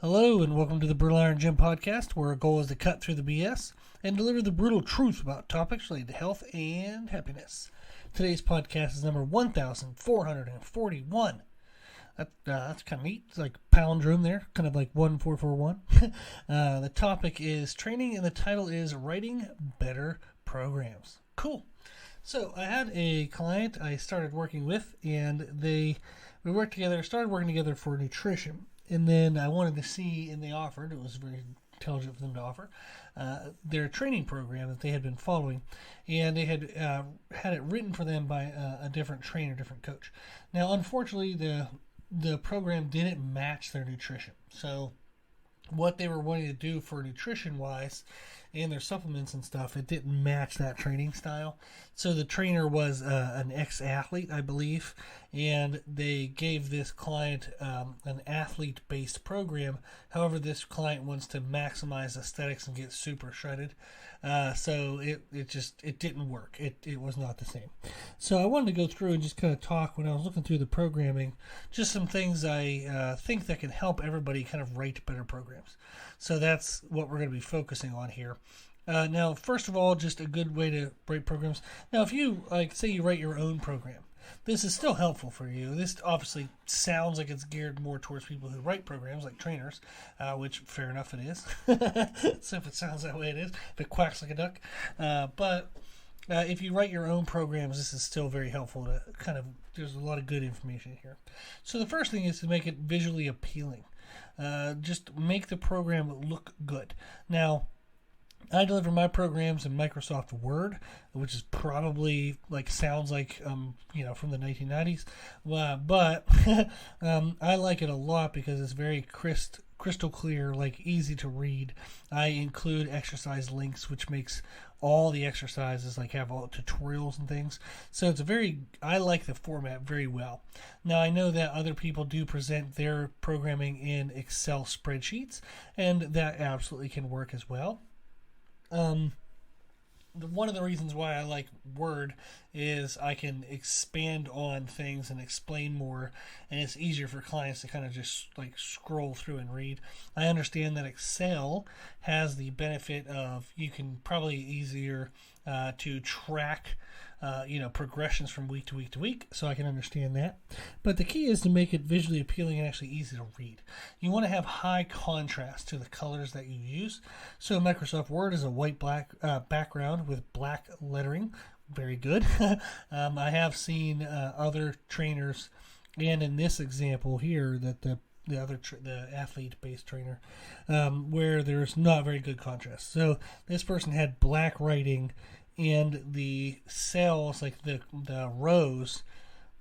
Hello and welcome to the Brutal Iron Gym podcast, where our goal is to cut through the BS and deliver the brutal truth about topics related to health and happiness. Today's podcast is number 1441. That's kind of neat. It's like palindrome there, kind of like 1441. The topic is training, and the title is Writing Better Programs. Cool. So I had a client I started working with, and we started working together for nutrition. And then I wanted to see, and they offered, it was very intelligent for them to offer, their training program that they had been following. And they had had it written for them by a different trainer, different coach. Now, unfortunately, the program didn't match their nutrition. So what they were wanting to do for nutrition-wise and their supplements and stuff, it didn't match that training style. So the trainer was an ex-athlete, I believe, and they gave this client an athlete-based program. However, this client wants to maximize aesthetics and get super shredded. So it didn't work. It was not the same. So I wanted to go through and just kind of talk, when I was looking through the programming, just some things I think that can help everybody kind of write better programs. So that's what we're going to be focusing on here. Now, first of all, just a good way to write programs. Now, if you, say you write your own program, this is still helpful for you. This obviously sounds like it's geared more towards people who write programs, like trainers, which, fair enough, it is. So if it sounds that way, it is. If it quacks like a duck. But if you write your own programs, this is still very helpful to there's a lot of good information here. So the first thing is to make it visually appealing. Just make the program look good. Now, I deliver my programs in Microsoft Word, which is probably sounds like from the 1990s, but I like it a lot because it's very crystal clear, easy to read. I include exercise links, which makes all the exercises have all tutorials and things. So I like the format very well. Now, I know that other people do present their programming in Excel spreadsheets, and that absolutely can work as well. One of the reasons why I like Word is I can expand on things and explain more, and it's easier for clients to kind of just scroll through and read. I understand that Excel has the benefit of you can probably easier to track progressions from week to week to week, so I can understand that. But the key is to make it visually appealing and actually easy to read. You want to have high contrast to the colors that you use. So Microsoft Word is a white-black background with black lettering. Very good. I have seen other trainers, and in this example here, that the athlete-based trainer, where there's not very good contrast. So this person had black writing, and the cells, the rows,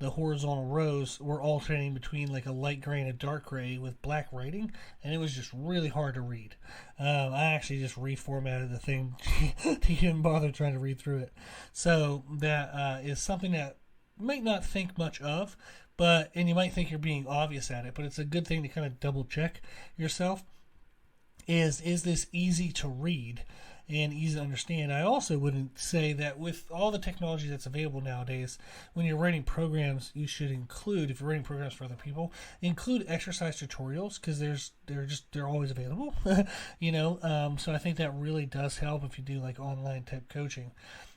the horizontal rows, were alternating between a light gray and a dark gray with black writing, and it was just really hard to read. I actually just reformatted the thing to even bother trying to read through it. So that is something that you might not think much of, and you might think you're being obvious at it, but it's a good thing to kind of double check yourself. Is this easy to read and easy to understand? I also wouldn't say that with all the technology that's available nowadays, when you're writing programs, you should include, if you're writing programs for other people, include exercise tutorials, because they're always available. So I think that really does help if you do online type coaching.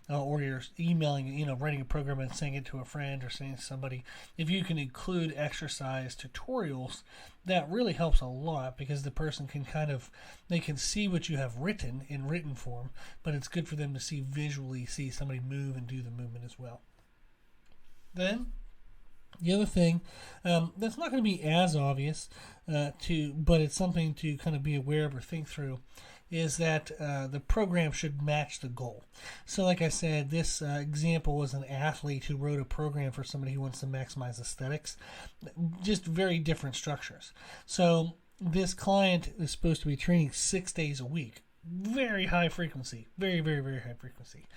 Or you're emailing, writing a program and sending it to a friend or sending it to somebody. If you can include exercise tutorials, that really helps a lot, because the person can they can see what you have written in written form, but it's good for them to visually see somebody move and do the movement as well. Then, the other thing that's not going to be as obvious, but it's something to kind of be aware of or think through, is that the program should match the goal. So like I said, this example was an athlete who wrote a program for somebody who wants to maximize aesthetics. Just very different structures. So this client is supposed to be training 6 days a week. Very high frequency. Very, very, very high frequency.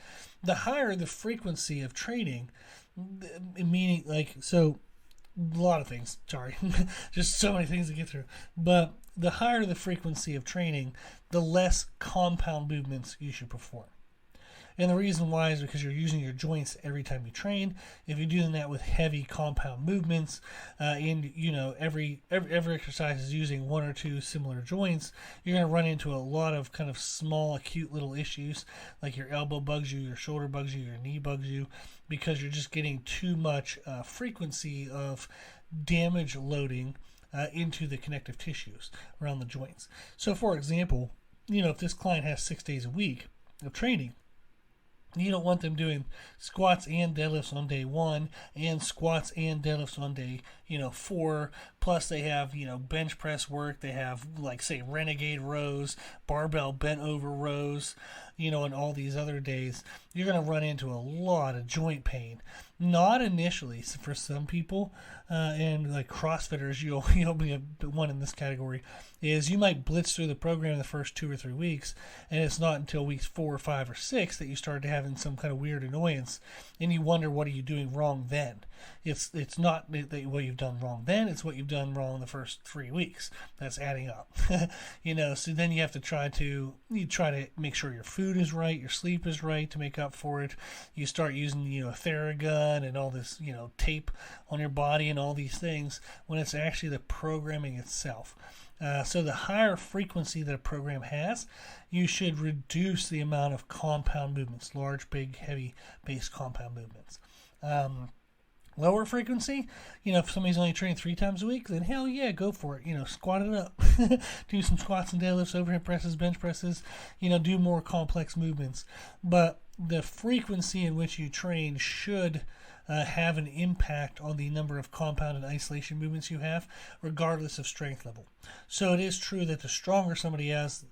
The higher the frequency of training, meaning a lot of things, sorry, just so many things to get through, but the higher the frequency of training, the less compound movements you should perform. And the reason why is because you're using your joints every time you train. If you're doing that with heavy compound movements, and every exercise is using one or two similar joints, you're going to run into a lot of kind of small, acute little issues, like your elbow bugs you, your shoulder bugs you, your knee bugs you, because you're just getting too much frequency of damage loading into the connective tissues around the joints. So, for example, if this client has 6 days a week of training, you don't want them doing squats and deadlifts on day 1 and squats and deadlifts on day 4. Plus they have bench press work. They have, like, say, renegade rows, barbell bent over rows, and all these other days. You're going to run into a lot of joint pain. Not initially. So for some people, and like CrossFitters, you'll be one in this category, is you might blitz through the program in the first 2 or 3 weeks, and it's not until weeks 4 or 5 or 6 that you start having some kind of weird annoyance, and you wonder, what are you doing wrong then? It's not what you've done wrong then, it's what you've done wrong the first 3 weeks that's adding up. So then you have to try to make sure your food is right, your sleep is right to make up for it. You start using Theragun and all this tape on your body and all these things, when it's actually the programming itself. So the higher frequency that a program has, you should reduce the amount of compound movements, large, big, heavy base compound movements. Lower frequency, if somebody's only training 3 times a week, then hell yeah, go for it. Squat it up. Do some squats and deadlifts, overhead presses, bench presses, do more complex movements. But the frequency in which you train should have an impact on the number of compound and isolation movements you have, regardless of strength level. So it is true that the stronger somebody is,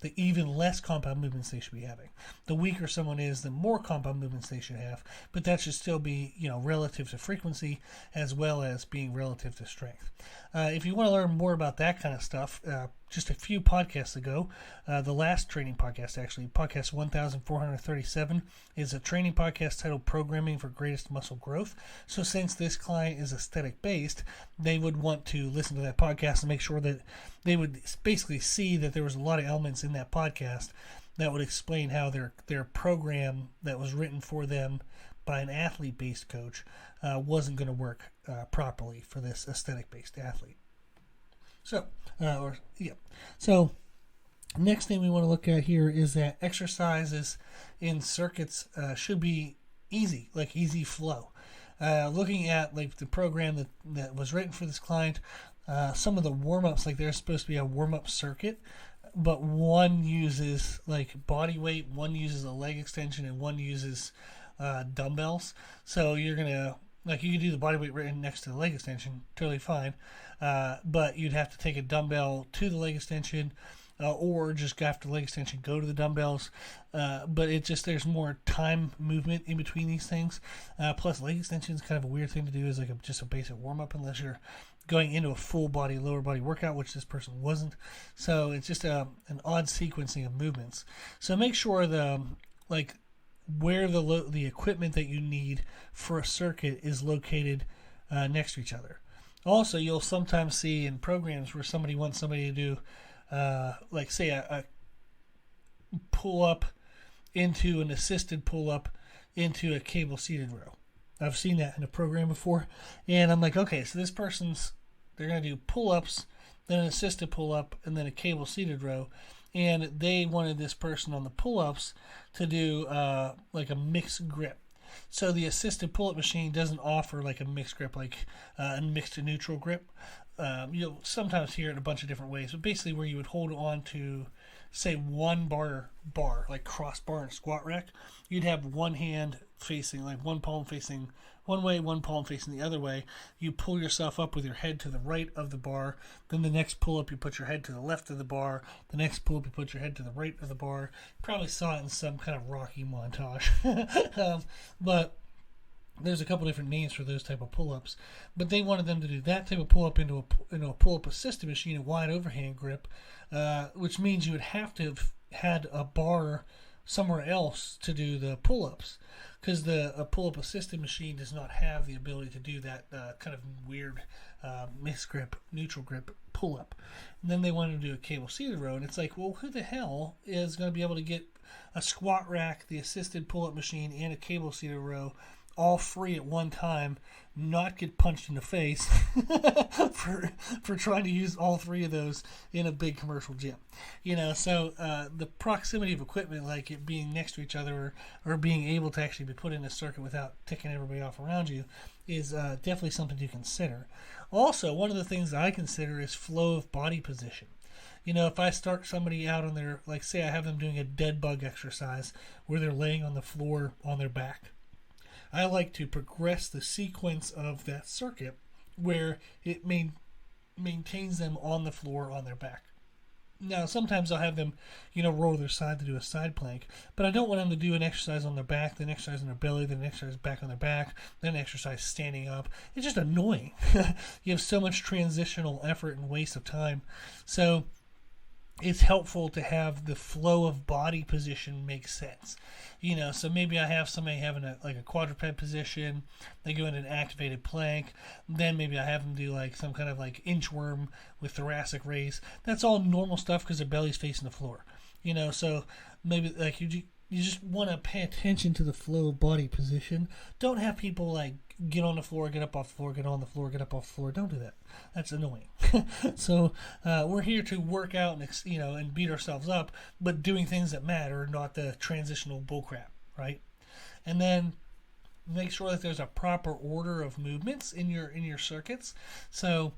the even less compound movements they should be having. The weaker someone is, the more compound movements they should have, but that should still be, relative to frequency as well as being relative to strength. If you want to learn more about that kind of stuff, just a few podcasts ago, the last training podcast, actually, podcast 1437, is a training podcast titled Programming for Greatest Muscle Growth. So since this client is aesthetic based, they would want to listen to that podcast and make sure that they would basically see that there was a lot of elements in that podcast that would explain how their program that was written for them by an athlete-based coach wasn't going to work properly for this aesthetic-based athlete. So next thing we want to look at here is that exercises in circuits should be easy, like easy flow. Looking at like the program that was written for this client, some of the warm-ups, like there's supposed to be a warm-up circuit, but one uses like body weight, one uses a leg extension, and one uses dumbbells. So you're gonna, like, you can do the body weight right next to the leg extension, totally fine, but you'd have to take a dumbbell to the leg extension, or just after the leg extension go to the dumbbells. But it just, there's more time movement in between these things. Plus leg extension is kind of a weird thing to do as like just a basic warm-up, unless you're going into a full body, lower body workout, which this person wasn't. So it's just an odd sequencing of movements. So make sure where the equipment that you need for a circuit is located next to each other. Also, you'll sometimes see in programs where somebody wants somebody to do, like say a pull-up into an assisted pull-up into a cable-seated row. I've seen that in a program before, and I'm like, okay, so they're going to do pull-ups, then an assisted pull-up, and then a cable-seated row. And they wanted this person on the pull-ups to do like a mixed grip. So the assisted pull-up machine doesn't offer like a mixed grip, like a mixed to neutral grip. You'll sometimes hear it in a bunch of different ways, but basically where you would hold on to, say, one bar, like cross bar and squat rack, you'd have one hand facing, like one palm facing one way, one palm facing the other way. You pull yourself up with your head to the right of the bar. Then the next pull-up, you put your head to the left of the bar. The next pull-up, you put your head to the right of the bar. You probably saw it in some kind of Rocky montage. But there's a couple different names for those type of pull-ups. But they wanted them to do that type of pull-up into a pull-up assisted machine, a wide overhand grip, which means you would have to have had a bar somewhere else to do the pull-ups, because the pull-up assisted machine does not have the ability to do that kind of weird mixed grip, neutral grip pull-up. And then they wanted to do a cable-seated row, and it's like, well, who the hell is going to be able to get a squat rack, the assisted pull-up machine, and a cable-seated row all free at one time, not get punched in the face for trying to use all three of those in a big commercial gym? So the proximity of equipment, like it being next to each other or being able to actually be put in a circuit without ticking everybody off around you, is definitely something to consider. Also, one of the things I consider is flow of body position. If I start somebody out on their, like say I have them doing a dead bug exercise where they're laying on the floor on their back, I like to progress the sequence of that circuit where it maintains them on the floor on their back. Now, sometimes I'll have them, roll to their side to do a side plank, but I don't want them to do an exercise on their back, then an exercise on their belly, then an exercise back on their back, then an exercise standing up. It's just annoying. You have so much transitional effort and waste of time. So it's helpful to have the flow of body position make sense. So maybe I have somebody having a quadruped position, they go into an activated plank, then maybe I have them do like some kind of like inchworm with thoracic raise. That's all normal stuff because their belly's facing the floor. So maybe like you just want to pay attention to the flow of body position. Don't have people like get on the floor, get up off the floor, get on the floor, get up off the floor. Don't do that. That's annoying. So we're here to work out and beat ourselves up, but doing things that matter, not the transitional bullcrap, right? And then make sure that there's a proper order of movements in your circuits. So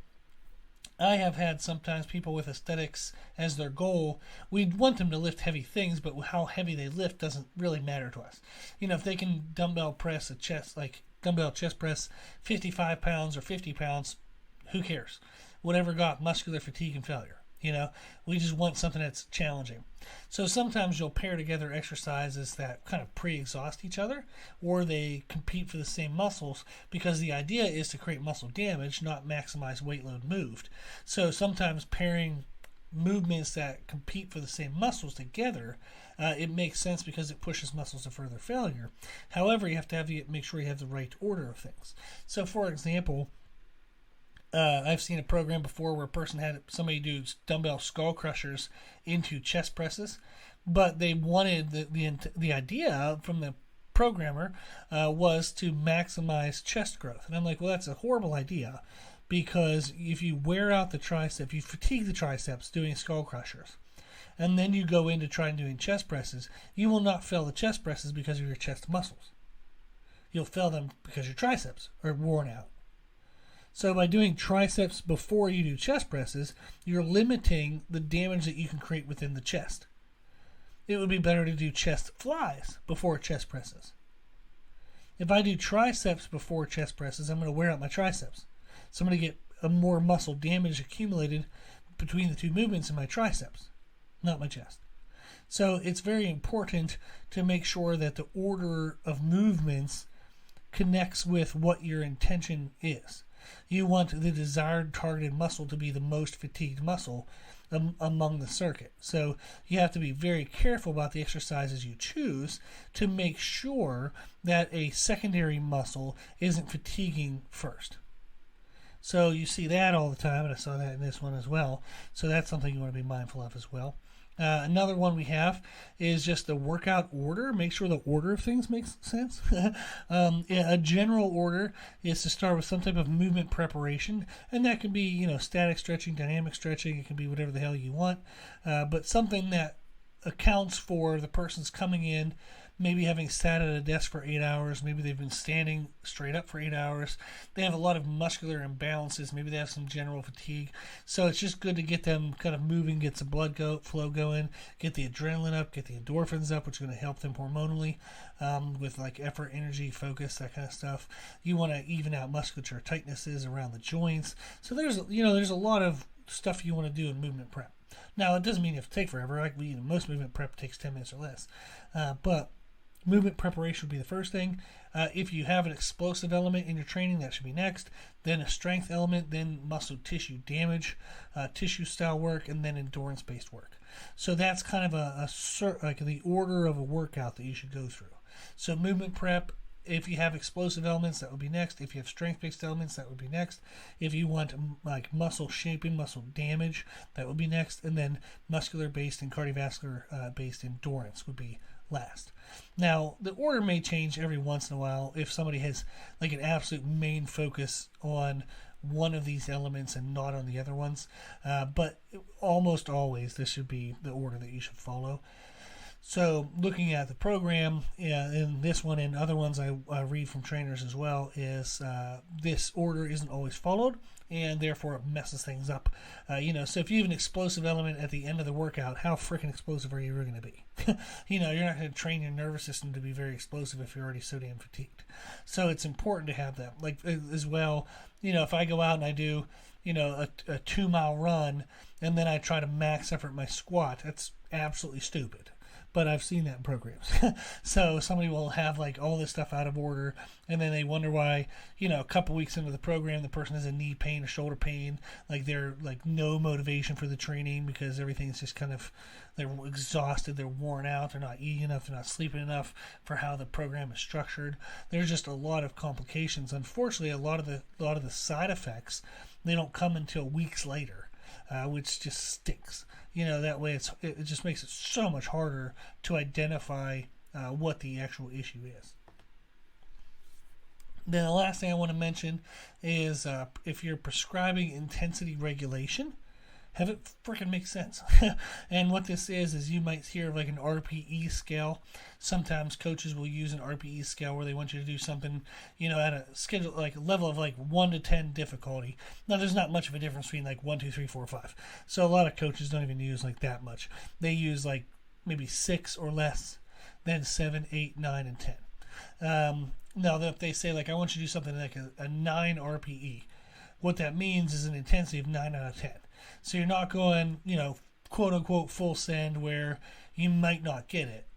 I have had sometimes people with aesthetics as their goal. We'd want them to lift heavy things, but how heavy they lift doesn't really matter to us. If they can dumbbell press a chest, like dumbbell chest press 55 pounds or 50 pounds, who cares? Whatever got muscular fatigue and failure. We just want something that's challenging. So sometimes you'll pair together exercises that kind of pre-exhaust each other, or they compete for the same muscles, because the idea is to create muscle damage, not maximize weight load moved. So sometimes pairing movements that compete for the same muscles together, it makes sense because it pushes muscles to further failure. However, you have to make sure you have the right order of things. So for example, I've seen a program before where a person had somebody do dumbbell skull crushers into chest presses, but they wanted the idea from the programmer was to maximize chest growth. And I'm like, well, that's a horrible idea, because if you wear out the tricep, you fatigue the triceps doing skull crushers, and then you go into trying doing chest presses, you will not fail the chest presses because of your chest muscles. You'll fail them because your triceps are worn out. So by doing triceps before you do chest presses, you're limiting the damage that you can create within the chest. It would be better to do chest flies before chest presses. If I do triceps before chest presses, I'm going to wear out my triceps. So I'm going to get a more muscle damage accumulated between the two movements in my triceps, not my chest. So it's very important to make sure that the order of movements connects with what your intention is. You want the desired targeted muscle to be the most fatigued muscle among the circuit. So you have to be very careful about the exercises you choose to make sure that a secondary muscle isn't fatiguing first. So you see that all the time, and I saw that in this one as well. So that's something you want to be mindful of as well. Another one we have is just the workout order. Make sure the order of things makes sense. A general order is to start with some type of movement preparation, and that can be, static stretching, dynamic stretching. It can be whatever the hell you want, but something that accounts for the person's coming in, maybe having sat at a desk for 8 hours. Maybe they've been standing straight up for 8 hours. They have a lot of muscular imbalances. Maybe they have some general fatigue. So it's just good to get them kind of moving, get some blood flow going, get the adrenaline up, get the endorphins up, which is going to help them hormonally with like effort, energy, focus, that kind of stuff. You want to even out musculature tightnesses around the joints. So there's a lot of stuff you want to do in movement prep. Now, it doesn't mean you have to take forever. Like most movement prep takes 10 minutes or less. But movement preparation would be the first thing. If you have an explosive element in your training, that should be next. Then a strength element, then muscle tissue damage, tissue style work, and then endurance-based work. So that's kind of like the order of a workout that you should go through. So movement prep if you have explosive elements, that would be next. If you have strength-based elements, that would be next. If you want like muscle shaping, muscle damage, that would be next. And then muscular-based and cardiovascular-based endurance would be last. Now, the order may change every once in a while if somebody has like an absolute main focus on one of these elements and not on the other ones. But almost always, this should be the order that you should follow. So looking at the program, in this one and other ones I read from trainers as well, is this order isn't always followed, and therefore it messes things up. So if you have an explosive element at the end of the workout, how freaking explosive are you really going to be? You're not going to train your nervous system to be very explosive if you're already so damn fatigued. So it's important to have that. Like as well, if I go out and I do, a 2-mile run, and then I try to max effort my squat, that's absolutely stupid. But I've seen that in programs. So somebody will have like all this stuff out of order, and then they wonder why, a couple weeks into the program, the person has a knee pain or shoulder pain, like they're like no motivation for the training because everything's just kind of, they're exhausted, they're worn out, they're not eating enough, they're not sleeping enough for how the program is structured. There's just a lot of complications. Unfortunately, a lot of the side effects, they don't come until weeks later, which just stinks. That way it just makes it so much harder to identify what the actual issue is. Then the last thing I want to mention is if you're prescribing intensity regulation, have it freaking make sense. And what this is you might hear of like an Rpe scale. Sometimes coaches will use an Rpe scale where they want you to do something, at a schedule, like a level of like 1 to 10 difficulty. Now, there's not much of a difference between like 1, 2, 3, 4, 5. So a lot of coaches don't even use like that much. They use like maybe 6 or less, then 7, 8, 9, and 10. Now, if they say like, I want you to do something like a 9 RPE, what that means is an intensity of 9 out of 10. So you're not going, quote unquote full send where you might not get it.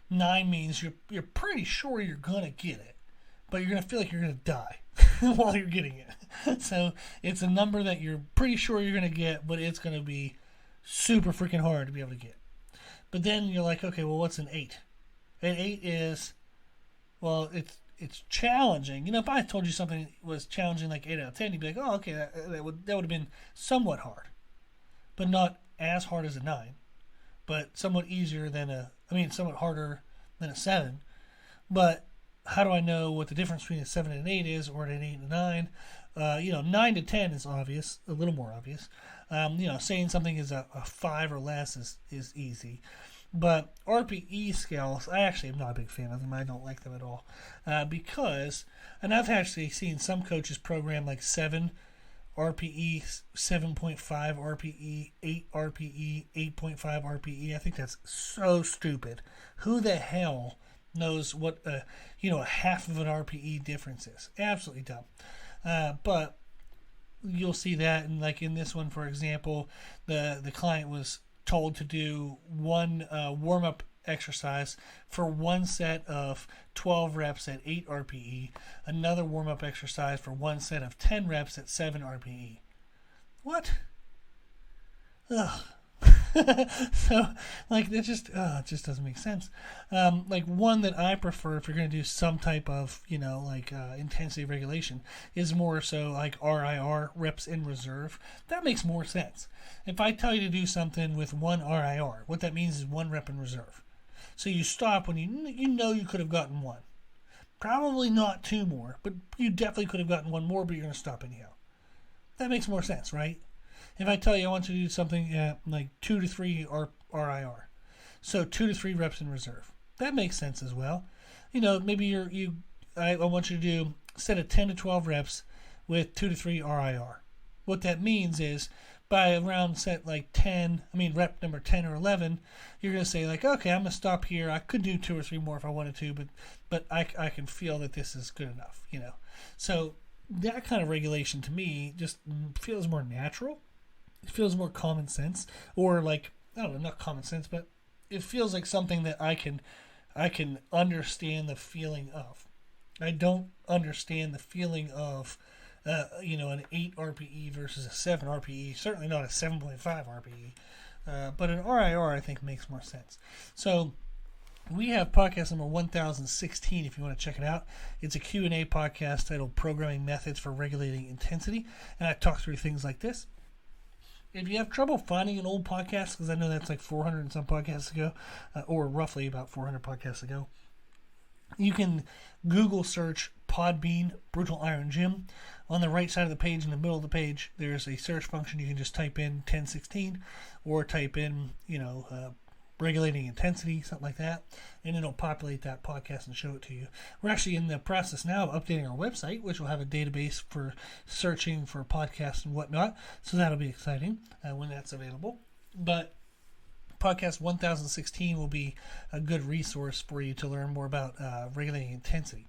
9 means you're pretty sure you're gonna get it, but you're gonna feel like you're gonna die while you're getting it. So it's a number that you're pretty sure you're gonna get, but it's gonna be super freaking hard to be able to get. But then you're like, okay, well, what's an 8? An 8 is, well, it's challenging. If I told you something was challenging like 8 out of 10, you'd be like, oh, okay, that would have been somewhat hard, but not as hard as a 9, but somewhat somewhat harder than a 7. But how do I know what the difference between a 7 and an 8 is, or an 8 and a 9? 9 to 10 is obvious, a little more obvious. Saying something is a 5 or less is easy. But Rpe scales, I actually am not a big fan of them. I don't like them at all. Because, and I've actually seen some coaches program like 7 RPE, 7.5 RPE, 8 RPE, 8.5 RPE. I think that's so stupid. Who the hell knows what a half of an RPE difference is? Absolutely dumb. But you'll see that, and like in this one, for example, the client was told to do one warm-up exercise for one set of 12 reps at 8 RPE, another warm-up exercise for one set of 10 reps at 7 RPE. What? Ugh. So, like, it just doesn't make sense. Like, one that I prefer if you're going to do some type of, intensity regulation is more so like RIR, reps in reserve. That makes more sense. If I tell you to do something with one RIR, what that means is 1 rep in reserve. So you stop when you could have gotten 1. Probably not 2 more, but you definitely could have gotten 1 more, but you're going to stop anyhow. That makes more sense, right? If I tell you I want you to do something at like 2 to 3 RIR, so 2 to 3 reps in reserve, that makes sense as well. Maybe I want you to do a set of 10 to 12 reps with 2 to 3 RIR. What that means is by around set like rep number 10 or 11, you're going to say like, okay, I'm going to stop here. I could do 2 or 3 more if I wanted to, but I can feel that this is good enough, So that kind of regulation to me just feels more natural. It feels more common sense, or like, I don't know, not common sense, but it feels like something that I can understand the feeling of. I don't understand the feeling of, an 8 RPE versus a 7 RPE, certainly not a 7.5 RPE, but an RIR I think makes more sense. So We have podcast number 1016 if you want to check it out. It's a Q&A podcast titled Programming Methods for Regulating Intensity, and I talk through things like this. If you have trouble finding an old podcast, because I know that's like 400 and some podcasts ago, or roughly about 400 podcasts ago, you can Google search Podbean Brutal Iron Gym. On the right side of the page, in the middle of the page, there's a search function. You can just type in 1016 or type in, regulating intensity, something like that, and it'll populate that podcast and show it to you. We're actually in the process now of updating our website, which will have a database for searching for podcasts and whatnot, so that'll be exciting when that's available. But podcast 1016 will be a good resource for you to learn more about regulating intensity.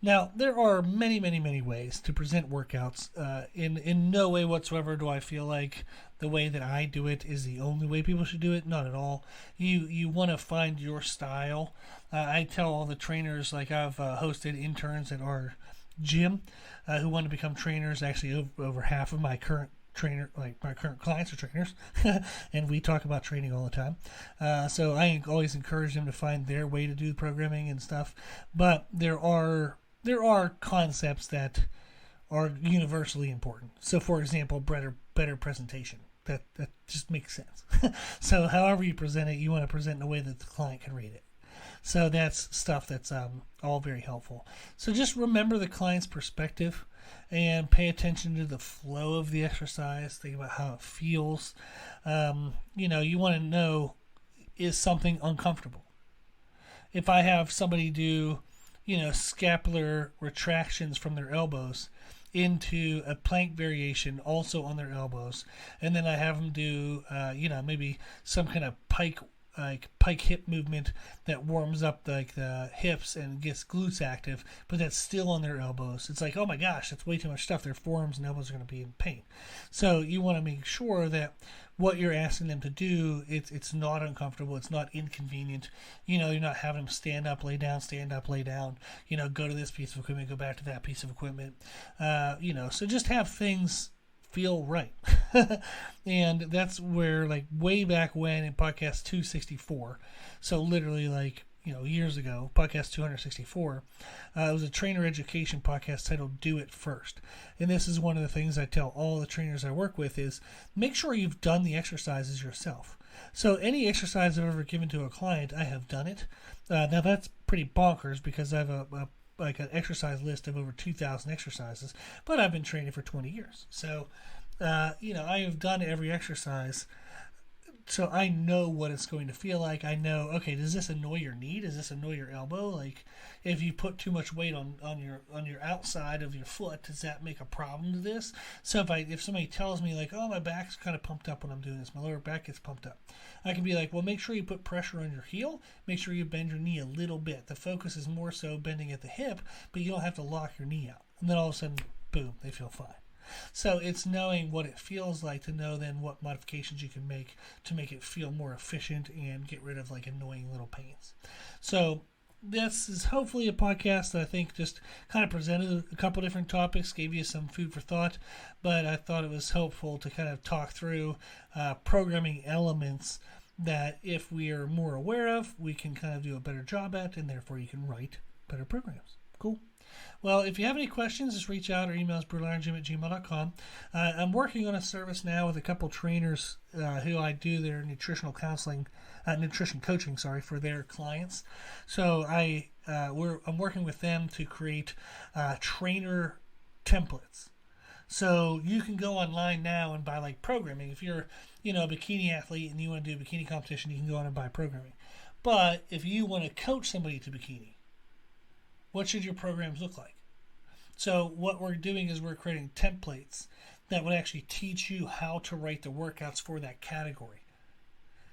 Now, there are many, many, many ways to present workouts. In no way whatsoever do I feel like the way that I do it is the only way people should do it. Not at all. You want to find your style. I tell all the trainers, like I've hosted interns at our gym who want to become trainers. Actually, over half of my current my current clients are trainers, and we talk about training all the time. So I always encourage them to find their way to do programming and stuff. But there are concepts that are universally important. So, for example, better presentation. That just makes sense. So, however you present it, you want to present in a way that the client can read it. So that's stuff that's all very helpful. So just remember the client's perspective and pay attention to the flow of the exercise. Think about how it feels. You want to know, is something uncomfortable? If I have somebody do, scapular retractions from their elbows into a plank variation also on their elbows, and then I have them do, maybe some kind of pike hip movement that warms up like the hips and gets glutes active, but that's still on their elbows. It's like, oh my gosh, that's way too much stuff. Their forearms and elbows are going to be in pain. So you want to make sure that what you're asking them to do, it's not uncomfortable, it's not inconvenient. You're not having them stand up, lay down, go to this piece of equipment, go back to that piece of equipment. So just have things feel right. And that's where, like, way back when in podcast 264, so literally years ago, podcast 264, it was a trainer education podcast titled Do It First. And this is one of the things I tell all the trainers I work with is make sure you've done the exercises yourself. So any exercise I've ever given to a client, I have done it. Now that's pretty bonkers because I have an exercise list of over 2,000 exercises, but I've been training for 20 years. So, I have done every exercise, so I know what it's going to feel like. I know, okay, does this annoy your knee? Does this annoy your elbow? Like, if you put too much weight on your outside of your foot, does that make a problem to this? So if somebody tells me, like, oh, my back's kind of pumped up when I'm doing this, my lower back gets pumped up, I can be like, well, make sure you put pressure on your heel, make sure you bend your knee a little bit. The focus is more so bending at the hip, but you don't have to lock your knee out. And then all of a sudden, boom, they feel fine. So it's knowing what it feels like to know then what modifications you can make to make it feel more efficient and get rid of like annoying little pains. So this is hopefully a podcast that I think just kind of presented a couple different topics, gave you some food for thought, but I thought it was helpful to kind of talk through programming elements that if we are more aware of, we can kind of do a better job at, and therefore you can write better programs. Cool. Well, if you have any questions, just reach out or email us brutalironGym@gmail.com. I'm working on a service now with a couple trainers who I do their nutrition coaching, for their clients. So I'm working with them to create trainer templates. So you can go online now and buy like programming. If you're, a bikini athlete and you want to do a bikini competition, you can go on and buy programming. But if you want to coach somebody to bikini, what should your programs look like? So what we're doing is we're creating templates that would actually teach you how to write the workouts for that category.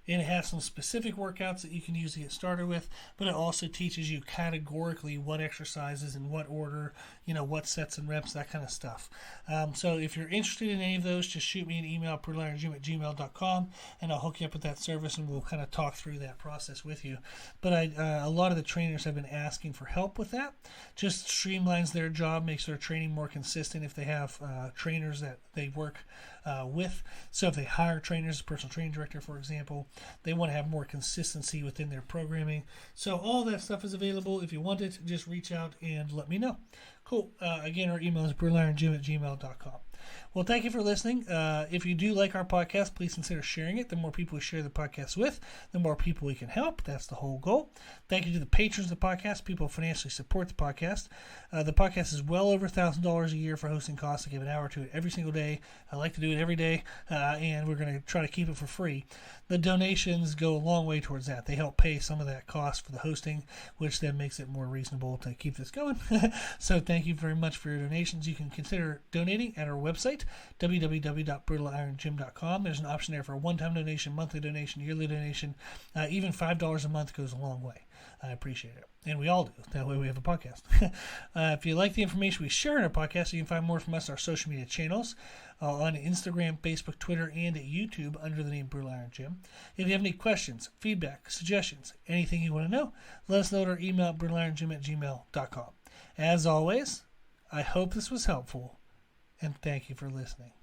And it has some specific workouts that you can use to get started with, but it also teaches you categorically what exercises in what order, what sets and reps, that kind of stuff. So if you're interested in any of those, just shoot me an email, brutalironGym@gmail.com, and I'll hook you up with that service, and we'll kind of talk through that process with you. But a lot of the trainers have been asking for help with that. Just streamlines their job, makes their training more consistent if they have trainers that they work with. So if they hire trainers, a personal training director, for example, they want to have more consistency within their programming. So all that stuff is available. If you want it, just reach out and let me know. Cool. Again, our email is brutalirongym@gmail.com. Well, thank you for listening. If you do like our podcast, please consider sharing it. The more people we share the podcast with, the more people we can help. That's the whole goal. Thank you to the patrons of the podcast, people who financially support the podcast. The podcast is well over $1,000 a year for hosting costs. I give an hour to it every single day. I like to do it every day, and we're going to try to keep it for free. The donations go a long way towards that. They help pay some of that cost for the hosting, which then makes it more reasonable to keep this going. So thank you very much for your donations. You can consider donating at our website, www.brutalirongym.com. There's an option there for a one-time donation, monthly donation, yearly donation. Even $5 a month goes a long way. I appreciate it. And we all do. That way we have a podcast. If you like the information we share in our podcast, you can find more from us on our social media channels on Instagram, Facebook, Twitter, and YouTube under the name Brutal Iron Gym. If you have any questions, feedback, suggestions, anything you want to know, let us know at our email at brutalirongym@gmail.com. As always, I hope this was helpful, and thank you for listening.